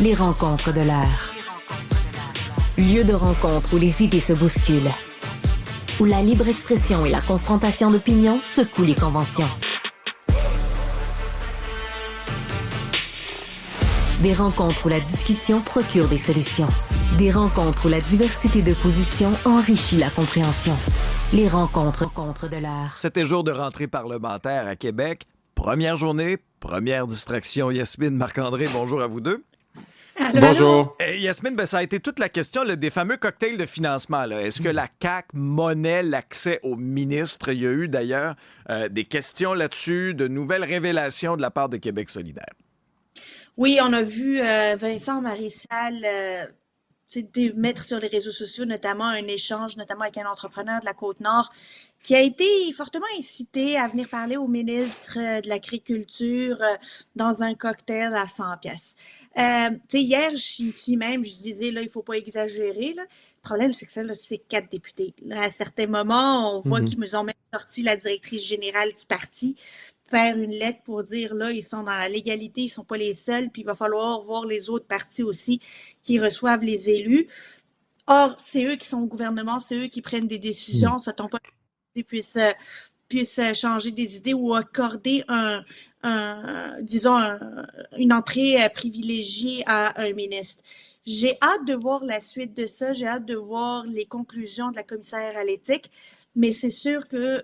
Les rencontres de l'heure. Lieu de rencontre où les idées se bousculent. Où la libre expression et la confrontation d'opinions secouent les conventions. Des rencontres où la discussion procure des solutions. Des rencontres où la diversité de positions enrichit la compréhension. Les rencontres de l'heure. C'était jour de rentrée parlementaire à Québec. Première journée, première distraction. Yasmine, Marc-André, bonjour à vous deux. Allô, Bonjour. Yasmine, ça a été toute la question des fameux cocktails de financement. Est-ce que la CAQ monnaie l'accès aux ministres? Il y a eu d'ailleurs des questions là-dessus, de nouvelles révélations de la part de Québec solidaire. Oui, on a vu Vincent Marissal mettre sur les réseaux sociaux notamment un échange, notamment avec un entrepreneur de la Côte-Nord, qui a été fortement incité à venir parler au ministre de l'Agriculture dans un cocktail à 100 pièces. Hier, ici même, je disais, là, il faut pas exagérer, là. Le problème, c'est que ça, là, c'est 4 députés. Là, à certains moments, on voit qu'ils nous ont même sorti la directrice générale du parti faire une lettre pour dire, là, ils sont dans la légalité, ils sont pas les seuls, puis il va falloir voir les autres partis aussi qui reçoivent les élus. Or, c'est eux qui sont au gouvernement, c'est eux qui prennent des décisions, ça tombe pas puissent changer des idées ou accorder une entrée privilégiée à un ministre. J'ai hâte de voir la suite de ça, j'ai hâte de voir les conclusions de la commissaire à l'éthique, mais c'est sûr que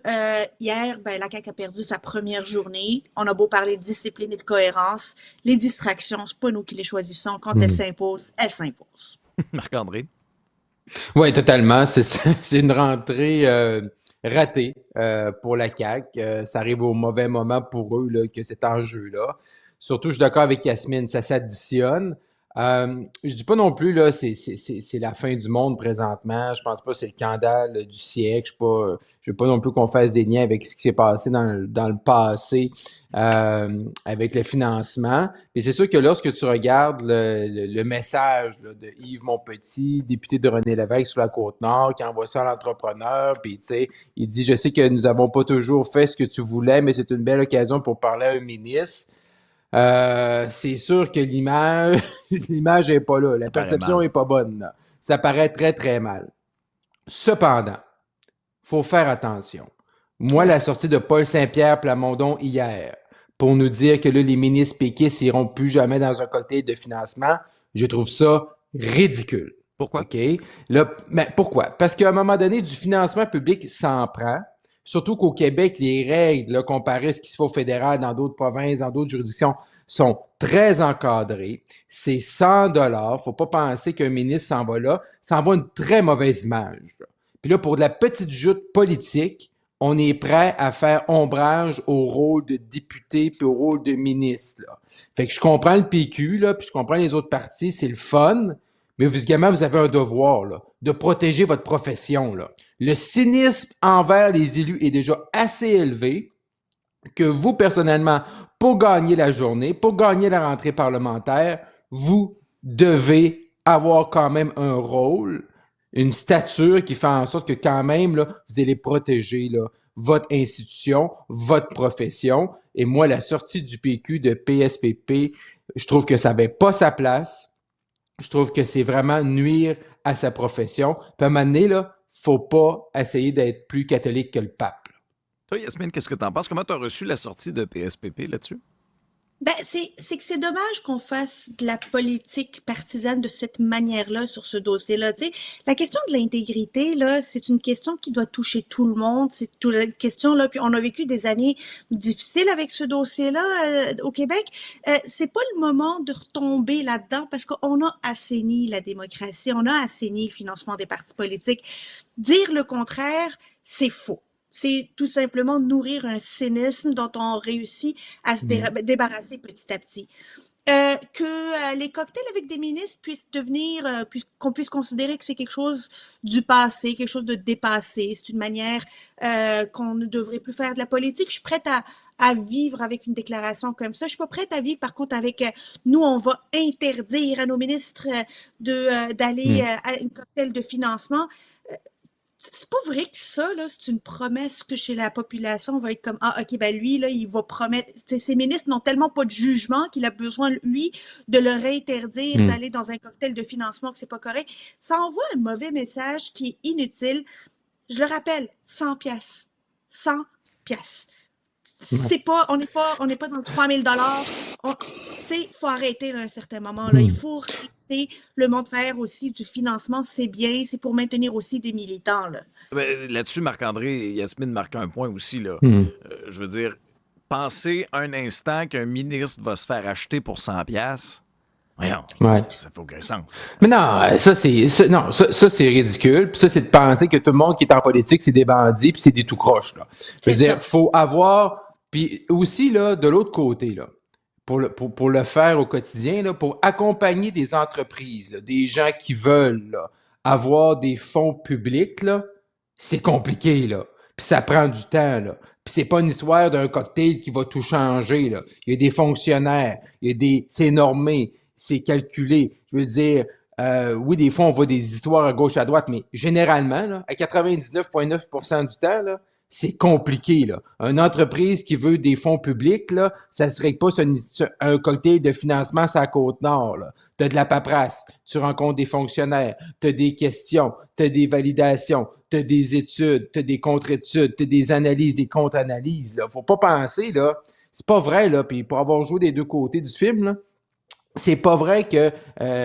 hier, la CAQ a perdu sa première journée. On a beau parler de discipline et de cohérence, les distractions, c'est pas nous qui les choisissons. Quand elles s'imposent, elles s'imposent. Marc-André? Oui, totalement. C'est une rentrée ratée pour la CAQ. Ça arrive au mauvais moment pour eux là, que cet enjeu-là. Surtout, je suis d'accord avec Yasmine, ça s'additionne. Je dis pas non plus là, c'est la fin du monde présentement. Je pense pas que c'est le scandale du siècle. Je veux pas non plus qu'on fasse des liens avec ce qui s'est passé dans le passé avec le financement. Mais c'est sûr que lorsque tu regardes le message là, de Yves Montpetit, député de René Lévesque sur la Côte-Nord, qui envoie ça à l'entrepreneur, puis tu sais, il dit: je sais que nous avons pas toujours fait ce que tu voulais, mais c'est une belle occasion pour parler à un ministre. C'est sûr que l'image est pas là. La perception est pas bonne. Là. Ça paraît très, très mal. Cependant, faut faire attention. Moi, la sortie de Paul Saint-Pierre Plamondon hier, pour nous dire que là, les ministres péquistes n'iront plus jamais dans un cocktail de financement, je trouve ça ridicule. Pourquoi? OK? Là, mais pourquoi? Parce qu'à un moment donné, du financement public s'en prend. Surtout qu'au Québec, les règles, là, comparées à ce qui se fait au fédéral dans d'autres provinces, dans d'autres juridictions, sont très encadrées. C'est 100 $. Faut pas penser qu'un ministre s'en va là. Ça envoie une très mauvaise image. Là. Puis là, pour de la petite joute politique, on est prêt à faire ombrage au rôle de député puis au rôle de ministre. Là. Fait que je comprends le PQ, là, puis je comprends les autres partis, c'est le fun. Mais également, vous avez un devoir là, de protéger votre profession. Là. Le cynisme envers les élus est déjà assez élevé que vous, personnellement, pour gagner la journée, pour gagner la rentrée parlementaire, vous devez avoir quand même un rôle, une stature qui fait en sorte que quand même, là, vous allez protéger là, votre institution, votre profession. Et moi, la sortie du PQ de PSPP, je trouve que ça n'avait pas sa place. Je trouve que c'est vraiment nuire à sa profession. Puis à un moment donné, là, faut pas essayer d'être plus catholique que le pape. Toi, Yasmine, qu'est-ce que tu en penses? Comment tu as reçu la sortie de PSPP là-dessus? C'est que c'est dommage qu'on fasse de la politique partisane de cette manière-là sur ce dossier-là. Tu sais, la question de l'intégrité, là, c'est une question qui doit toucher tout le monde. C'est toute la question, là, puis on a vécu des années difficiles avec ce dossier-là au Québec. C'est pas le moment de retomber là-dedans parce qu'on a assaini la démocratie, on a assaini le financement des partis politiques. Dire le contraire, c'est faux. C'est tout simplement nourrir un cynisme dont on réussit à se débarrasser petit à petit. Que les cocktails avec des ministres puissent devenir, qu'on puisse considérer que c'est quelque chose du passé, quelque chose de dépassé. C'est une manière qu'on ne devrait plus faire de la politique. Je suis prête à vivre avec une déclaration comme ça. Je suis pas prête à vivre, par contre, avec nous, on va interdire à nos ministres d'aller à une cocktail de financement. c'est pas vrai que ça, là, c'est une promesse que chez la population va être comme, ah, OK, ben lui, là, il va promettre. Ces ministres n'ont tellement pas de jugement qu'il a besoin, lui, de leur interdire d'aller dans un cocktail de financement que c'est pas correct. Ça envoie un mauvais message qui est inutile. Je le rappelle, 100 piastres. 100 piastres. C'est pas, on n'est pas dans le 3000 il faut arrêter là, à un certain moment. Là. Il faut arrêter le monde faire aussi du financement, c'est bien, c'est pour maintenir aussi des militants. Là. Ben, là-dessus, Marc-André et Yasmine marquent un point aussi. Là. Je veux dire, penser un instant qu'un ministre va se faire acheter pour 100 piastres, voyons, ça fait aucun sens. Mais non, ça c'est ridicule. Puis ça, c'est de penser que tout le monde qui est en politique, c'est des bandits, puis c'est des tout croches. Là. Je veux dire, faut avoir. Puis aussi, là, de l'autre côté, là, pour le faire au quotidien, là, pour accompagner des entreprises, là, des gens qui veulent là, avoir des fonds publics, là, c'est compliqué, là. Puis ça prend du temps, là. Puis c'est pas une histoire d'un cocktail qui va tout changer, là. Il y a des fonctionnaires, c'est normé, c'est calculé. Je veux dire, oui, des fois, on voit des histoires à gauche, à droite, mais généralement, là, à 99,9% du temps, là, c'est compliqué, là. Une entreprise qui veut des fonds publics, là, ça se règle pas sur un cocktail de financement sur la Côte-Nord, là. T'as de la paperasse, tu rencontres des fonctionnaires, t'as des questions, t'as des validations, t'as des études, t'as des contre-études, t'as des analyses, des contre-analyses, là. Faut pas penser, là. C'est pas vrai, là. Puis pour avoir joué des deux côtés du film, là, c'est pas vrai que,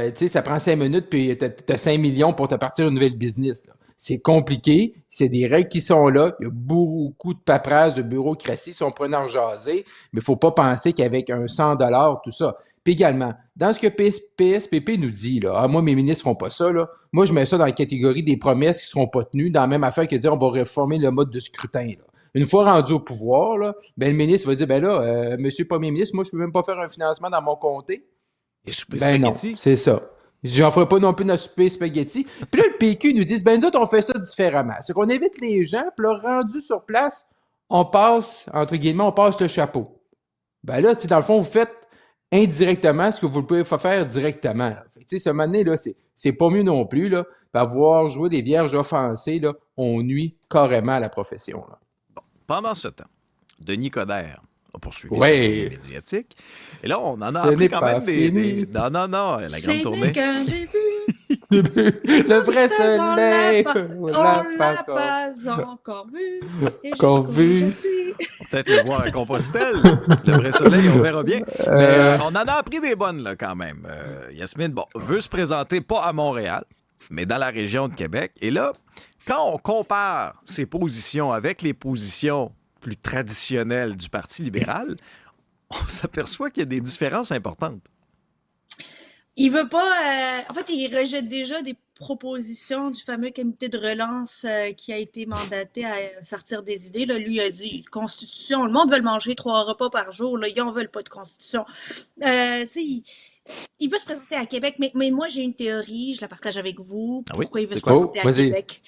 tu sais, ça prend 5 minutes puis t'as 5 millions pour te partir une nouvelle business, là. C'est compliqué, c'est des règles qui sont là, il y a beaucoup de paperasse, de bureaucratie, si on prenait en jaser, mais il ne faut pas penser qu'avec un 100 tout ça. Puis également, dans ce que PSPP nous dit, là, moi, mes ministres ne feront pas ça, là, moi, je mets ça dans la catégorie des promesses qui ne seront pas tenues, dans la même affaire que dire on va réformer le mode de scrutin, là. Une fois rendu au pouvoir, là, ben, le ministre va dire, ben là, monsieur le premier ministre, moi, je ne peux même pas faire un financement dans mon comté. Et souper Ben non, spaghetti? c'est ça. J'en ferai pas non plus notre souper spaghetti. Puis là, le PQ nous dit, ben nous autres, on fait ça différemment. C'est qu'on évite les gens, puis là, rendu sur place, on passe, entre guillemets, on passe le chapeau. Ben là, tu sais, dans le fond, vous faites indirectement ce que vous pouvez faire directement. Tu sais, ce moment donné, là, c'est pas mieux non plus, là. Puis avoir joué des vierges offensées, là, on nuit carrément à la profession, là. Bon, pendant ce temps, Denis Coderre a poursuivi Ouais. son médiatique. Et là, on en a Ce appris n'est quand pas même fini. Non, la grande tournée. C'est qu'un début. Le vrai soleil. On l'a pas encore vu. Et Encore vu. aujourd'hui. Peut-être le voir à Compostelle. Le vrai soleil, on verra bien. Mais on en a appris des bonnes, là, quand même. Yasmine, veut se présenter pas à Montréal, mais dans la région de Québec. Et là, quand on compare ses positions avec les positions plus traditionnelles du Parti libéral, on s'aperçoit qu'il y a des différences importantes. Il veut pas. En fait, il rejette déjà des propositions du fameux comité de relance qui a été mandaté à sortir des idées. Là, lui a dit Constitution, le monde veut manger 3 repas par jour. Là, ils n'en veulent pas de Constitution. Il veut se présenter à Québec, mais moi, j'ai une théorie, je la partage avec vous. Pourquoi il veut se présenter à Québec?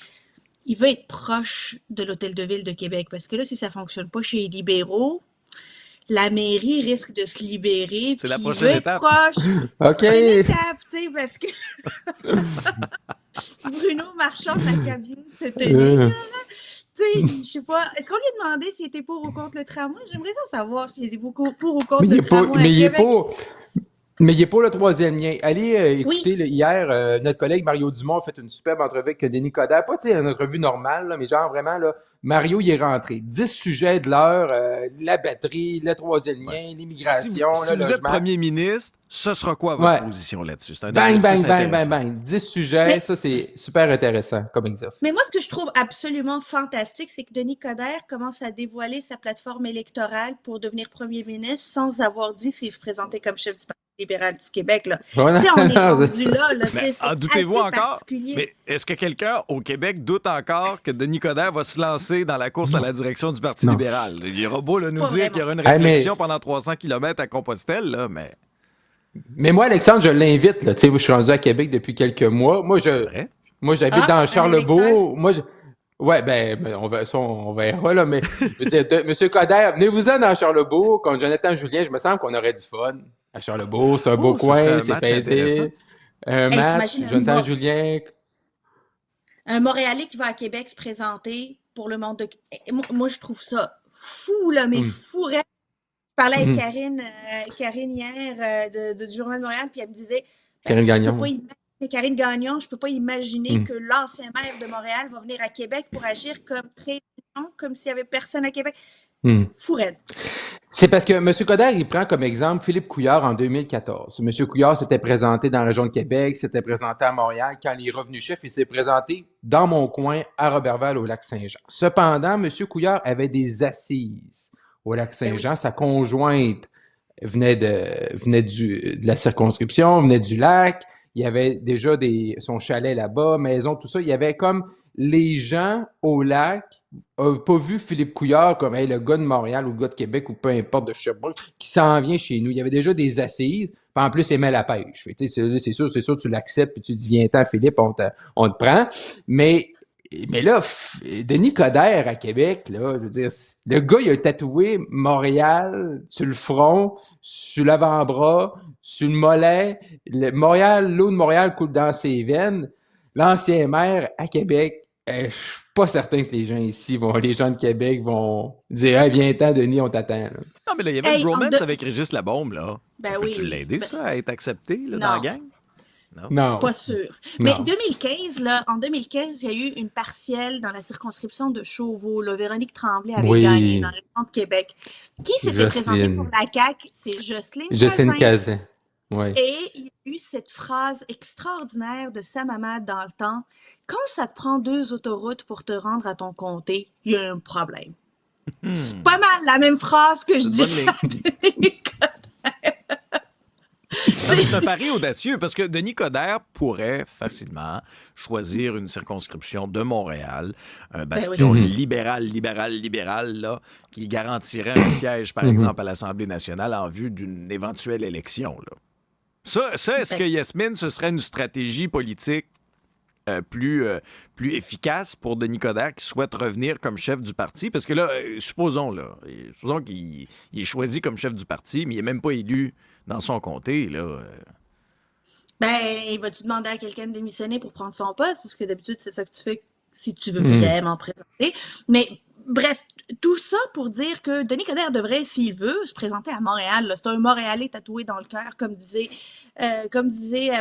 Il veut être proche de l'Hôtel de Ville de Québec. Parce que là, si ça ne fonctionne pas chez les libéraux, la mairie risque de se libérer. C'est la prochaine étape. Proche. OK. C'est une étape, tu sais, parce que Bruno Marchand de la Cabine, c'était lui, tu sais, je sais pas. Est-ce qu'on lui a demandé s'il était pour ou contre le tramway? J'aimerais ça savoir s'il était pour ou contre le tramway. Mais il n'est pas le troisième lien. Allez écouter, hier, notre collègue Mario Dumont a fait une superbe entrevue avec Denis Coderre. Pas une entrevue normale, là, mais genre vraiment, là, Mario, il est rentré. 10 sujets de l'heure, la batterie, le troisième lien, l'immigration. Si vous êtes premier ministre, ce sera quoi votre position là-dessus? C'est un bang. 10 sujets, ça, c'est super intéressant comme exercice. Mais moi, ce que je trouve absolument fantastique, c'est que Denis Coderre commence à dévoiler sa plateforme électorale pour devenir premier ministre sans avoir dit s'il se présentait comme chef du Parti libéral du Québec. Là. Voilà. On est rendu là. Mais en doutez-vous encore? Mais est-ce que quelqu'un au Québec doute encore que Denis Coderre va se lancer dans la course à la direction du Parti libéral? Il aura beau nous dire qu'il y aura une réflexion pendant 300 km à Compostelle, là, mais... Mais moi, Alexandre, je l'invite. Là. Je suis rendu à Québec depuis quelques mois. Moi, j'habite dans Charlebourg. On verra, là, mais je veux dire, M. Coderre, venez-vous-en dans Charlebourg, contre Jonathan Julien, je me sens qu'on aurait du fun. À Charlebourg, c'est un beau coin, c'est paisible. Un match, Jonathan Julien. Un Montréalais qui va à Québec se présenter pour le monde de... Moi, je trouve ça fou, là, mais Hum, fou. Je parlais avec hum. Karine hier du Journal de Montréal, puis elle me disait, ben, Karine je peux Gagnon, pas ouais. imaginer, Karine Gagnon, je peux pas imaginer Hum, que l'ancien maire de Montréal va venir à Québec pour agir comme très comme s'il y avait personne à Québec. hum. Fou raide. C'est parce que M. Coderre, il prend comme exemple Philippe Couillard en 2014. M. Couillard s'était présenté dans la région de Québec, s'était présenté à Montréal. Quand il est revenu chef, il s'est présenté dans mon coin à Roberval, au Lac-Saint-Jean. Cependant, M. Couillard avait des assises au Ben Lac-Saint-Jean. oui. Sa conjointe venait de la circonscription, venait du lac. Il y avait déjà son chalet là-bas, maison, tout ça. Il y avait comme les gens au lac n'ont pas vu Philippe Couillard comme hey, le gars de Montréal ou le gars de Québec ou peu importe de Sherbrooke qui s'en vient chez nous. Il y avait déjà des assises. Puis en plus, il aimait la pêche. Fait, c'est sûr, tu l'acceptes puis tu dis viens-t'en, Philippe, on te prend. Mais là, Denis Coderre à Québec, là, je veux dire, le gars, il a tatoué Montréal sur le front, sur l'avant-bras, sur le mollet. L'eau de Montréal coule dans ses veines. L'ancien maire à Québec, je suis pas certain que les gens de Québec vont dire hey, viens-t'en, Denis, on t'attend. Là. Non, mais là, il y avait une Hey, bromance avec Régis Labombe, là. Ben Peux-tu oui. l'aider, ça, à être accepté là, dans la Non. gang? Non. Non, Pas sûr. Mais non. 2015, là, en 2015, il y a eu une partielle dans la circonscription de Chauveau. Là. Véronique Tremblay avait gagné dans Oui, la région de Québec. Qui s'était présenté pour Jocelyne. la CAQ? C'est Jocelyne Jocelyne Cazin. Cazin. Oui. Et il y a eu cette phrase extraordinaire de Sam Hamad dans le temps. Quand ça te prend 2 autoroutes pour te rendre à ton comté, il y a un problème. C'est pas mal la même phrase que je C'est une bonne dirais ligne. à Denis Non, mais c'est un pari audacieux parce que Denis Coderre pourrait facilement choisir une circonscription de Montréal, un Ben oui. bastion libéral, là, qui garantirait un siège, par exemple, à l'Assemblée nationale en vue d'une éventuelle élection. Là. Ça, est-ce que Yasmine, ce serait une stratégie politique plus efficace pour Denis Coderre qui souhaite revenir comme chef du parti? Parce que là, supposons qu'il est choisi comme chef du parti, mais il n'est même pas élu dans son comté. Là. Ben, vas-tu demander à quelqu'un de démissionner pour prendre son poste? Parce que d'habitude, c'est ça que tu fais si tu veux vraiment présenter. Mais bref, tout ça pour dire que Denis Coderre devrait, s'il veut, se présenter à Montréal. Là. C'est un Montréalais tatoué dans le cœur, comme disait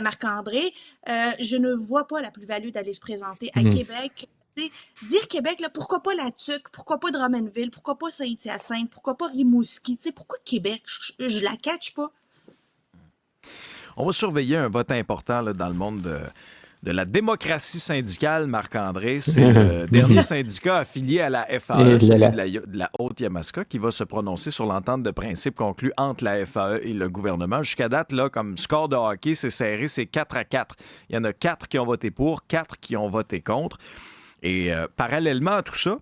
Marc-André. Je ne vois pas la plus-value d'aller se présenter à Québec. T'sais, dire Québec, là, pourquoi pas la Tuque, pourquoi pas Drummondville, pourquoi pas Saint-Hyacinthe, pourquoi pas Rimouski? Pourquoi Québec? Je la catch pas. On va surveiller un vote important là, dans le monde de la démocratie syndicale, Marc-André. C'est le dernier syndicat affilié à la FAE, celui de la Haute-Yamaska, qui va se prononcer sur l'entente de principe conclue entre la FAE et le gouvernement. Jusqu'à date, là, comme score de hockey, c'est serré, c'est 4-4. Il y en a 4 qui ont voté pour, 4 qui ont voté contre. Et parallèlement à tout ça,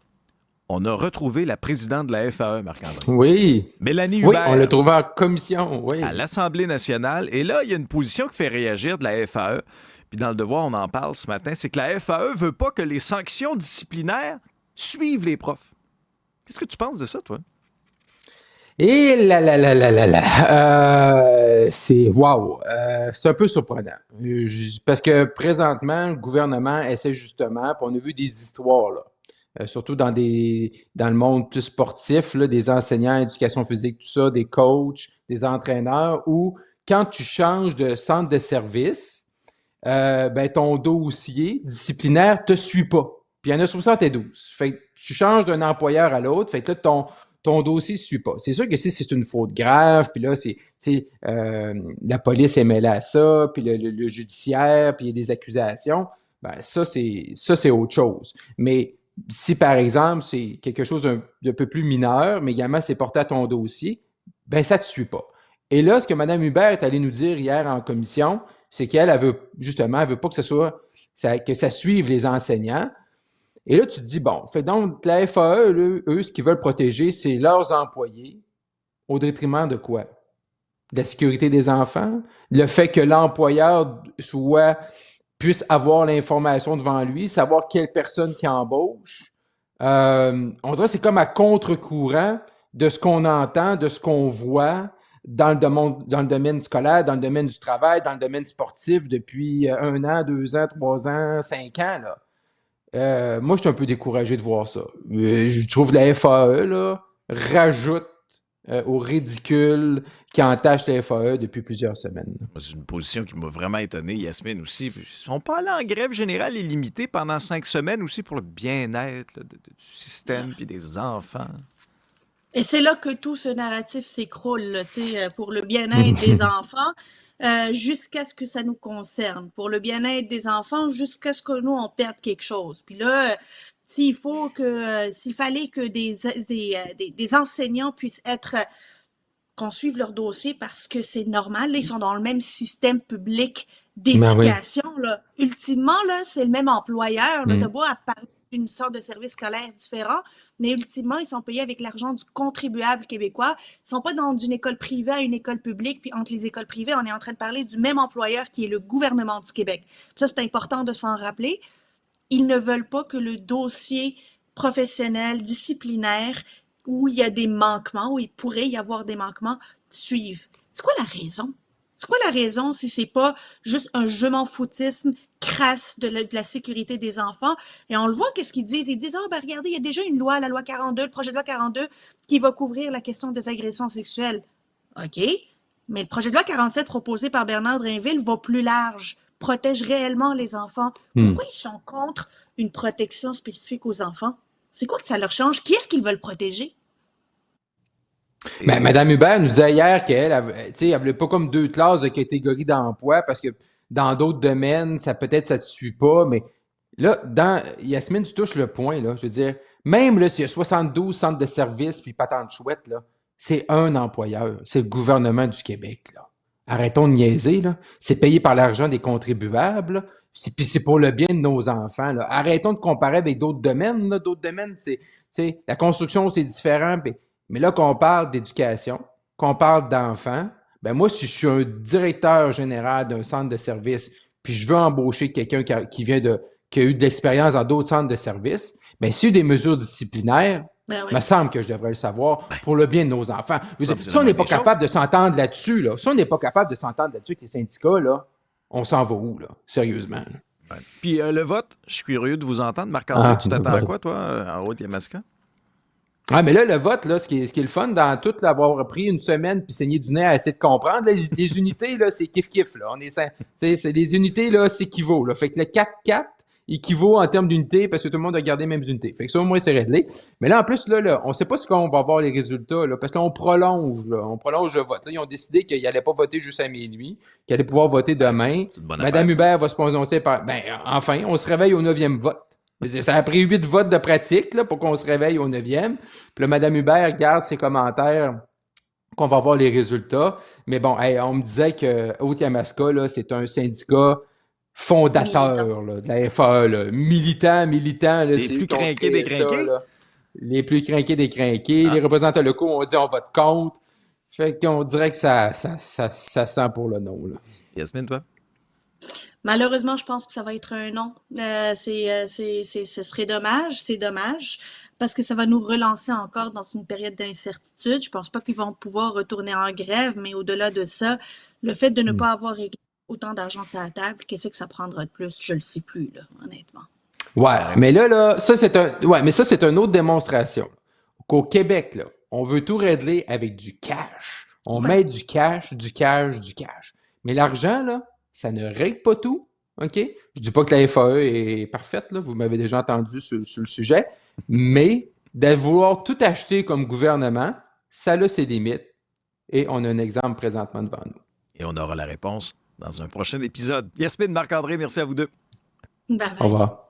on a retrouvé la présidente de la FAE, Marc-André. Oui. Mélanie Oui, Hubert. on l'a trouvé en commission, oui. À l'Assemblée nationale. Et là, il y a une position qui fait réagir de la FAE. Puis dans le Devoir, on en parle ce matin. C'est que la FAE veut pas que les sanctions disciplinaires suivent les profs. Qu'est-ce que tu penses de ça, toi? Et c'est wow. C'est un peu surprenant. Parce que présentement, le gouvernement essaie justement, puis on a vu des histoires, là, surtout dans le monde plus sportif, là, des enseignants, éducation physique, tout ça, des coachs, des entraîneurs, où quand tu changes de centre de service, ben ton dossier disciplinaire te suit pas. Puis il y en a 72. Fait que tu changes d'un employeur à l'autre, fait que là, ton dossier ne suit pas. C'est sûr que si c'est une faute grave, puis là, la police est mêlée à ça, puis le judiciaire, puis il y a des accusations, ben ça, c'est autre chose. Mais si, par exemple, c'est quelque chose d'un peu plus mineur, mais également c'est porté à ton dossier, ben ça ne te suit pas. Et là, ce que Mme Hubert est allée nous dire hier en commission, c'est qu'elle veut pas que ça suive les enseignants. Et là, tu te dis, bon, fait donc, la FAE, eux, ce qu'ils veulent protéger, c'est leurs employés au détriment de quoi? De la sécurité des enfants, le fait que l'employeur puisse avoir l'information devant lui, savoir quelle personne qui embauche. On dirait que c'est comme à contre-courant de ce qu'on entend, de ce qu'on voit dans le domaine scolaire, dans le domaine du travail, dans le domaine sportif depuis 1 an, 2 ans, 3 ans, 5 ans, là. Moi, je suis un peu découragé de voir ça. Je trouve que la FAE, là, rajoute au ridicule qui entache la FAE depuis plusieurs semaines. C'est une position qui m'a vraiment étonné, Yasmine aussi. Ils sont pas allés en grève générale illimitée pendant 5 semaines aussi pour le bien-être là, du système puis des enfants. Et c'est là que tout ce narratif s'écroule, là, tu sais, pour le bien-être des enfants, jusqu'à ce que ça nous concerne. Pour le bien-être des enfants, jusqu'à ce que nous, on perde quelque chose. Puis là, s'il fallait que des enseignants puissent qu'on suive leur dossier parce que c'est normal, là, ils sont dans le même système public Ben oui. d'éducation, là. Ultimement, là, c'est le même employeur, là. T'as beau à parler d'une sorte de service scolaire différent, mais ultimement, ils sont payés avec l'argent du contribuable québécois. Ils sont pas d'une école privée à une école publique, puis entre les écoles privées, on est en train de parler du même employeur qui est le gouvernement du Québec. Puis ça, c'est important de s'en rappeler. Ils ne veulent pas que le dossier professionnel, disciplinaire, où il y a des manquements, où il pourrait y avoir des manquements, suive. C'est quoi la raison? C'est quoi la raison si c'est pas juste un je m'en foutisme crasse de la sécurité des enfants? Et on le voit, qu'est-ce qu'ils disent? Ils disent, oh, ben regardez, il y a déjà une loi, la loi 42, le projet de loi 42, qui va couvrir la question des agressions sexuelles. OK, mais le projet de loi 47 proposé par Bernard Drinville va plus large, protège réellement les enfants. Pourquoi ils sont contre une protection spécifique aux enfants? C'est quoi que ça leur change? Qui est-ce qu'ils veulent protéger? Ben, Mme Hubert nous disait hier qu'elle, tu sais, elle voulait pas comme 2 classes de catégorie d'emploi parce que dans d'autres domaines, ça peut-être ça te suit pas, mais là, Yasmine, tu touches le point, là. Je veux dire, même là, s'il y a 72 centres de services puis patente chouette, là, c'est un employeur, c'est le gouvernement du Québec, là. Arrêtons de niaiser, là. C'est payé par l'argent des contribuables, là. Puis c'est pour le bien de nos enfants, là. Arrêtons de comparer avec d'autres domaines, là. D'autres domaines, tu sais, la construction, c'est différent, mais là, qu'on parle d'éducation, qu'on parle d'enfants, ben moi, si je suis un directeur général d'un centre de service, puis je veux embaucher quelqu'un qui a eu de l'expérience dans d'autres centres de service, ben s'il y a des mesures disciplinaires, Ben il me oui. semble que je devrais le savoir pour le bien de nos enfants. Je veux dire, c'est si on la n'est même pas des choses. capable de s'entendre là-dessus, là, si on n'est pas capable de s'entendre là-dessus avec les syndicats, là, on s'en va où, là? Sérieusement. Là? Ouais. Puis le vote, je suis curieux de vous entendre. Marc-André, tu Le t'attends à vote. quoi, toi, en Haute-Yamaska? Ah, mais là, le vote, là, ce qui est le fun dans tout l'avoir pris une semaine puis saigné du nez à essayer de comprendre, là, les unités, là, c'est kiff-kiff, là. C'est les unités, là, s'équivaut, là. Fait que le 4-4 équivaut en termes d'unités parce que tout le monde a gardé les mêmes unités. Fait que ça, au moins, c'est réglé. Mais là, en plus, là, on sait pas ce qu'on va avoir les résultats, là, parce que là, on prolonge le vote. Là, ils ont décidé qu'ils n'allaient pas voter juste à minuit, qu'ils allaient pouvoir voter demain. C'est une bonne Madame affaire, ça. Hubert va se prononcer enfin, on se réveille au 9e vote. Je veux dire, ça a pris 8 votes de pratique là, pour qu'on se réveille au 9e. Puis là, Mme Hubert garde ses commentaires qu'on va voir les résultats. Mais bon, hey, on me disait que Haute-Yamaska, là, c'est un syndicat fondateur là, de la FAE. Là. Militant. Là, Les c'est eux plus qui ont crinqués créé des ça, crinqués? là. Les plus crinqués des crinqués. Ah. Les représentants locaux ont dit on vote contre. Fait qu'on dirait que ça sent pour le nom. Là. Yasmine, toi? Malheureusement, je pense que ça va être un non. Ce serait dommage, c'est dommage, parce que ça va nous relancer encore dans une période d'incertitude. Je pense pas qu'ils vont pouvoir retourner en grève, mais au-delà de ça, le fait de ne pas avoir réglé autant d'argent sur la table, qu'est-ce que ça prendra de plus? Je le sais plus, là, honnêtement. Ouais, mais là, ça c'est une autre démonstration. Qu'au Québec, là, on veut tout régler avec du cash. On Ouais. met du cash. Mais l'argent, là, ça ne règle pas tout. OK? Je dis pas que la FAE est parfaite, là. Vous m'avez déjà entendu sur le sujet. Mais de vouloir tout acheter comme gouvernement, ça a ses limites. Et on a un exemple présentement devant nous. Et on aura la réponse dans un prochain épisode. Yasmine, Marc-André, merci à vous deux. Bye Au bye. revoir.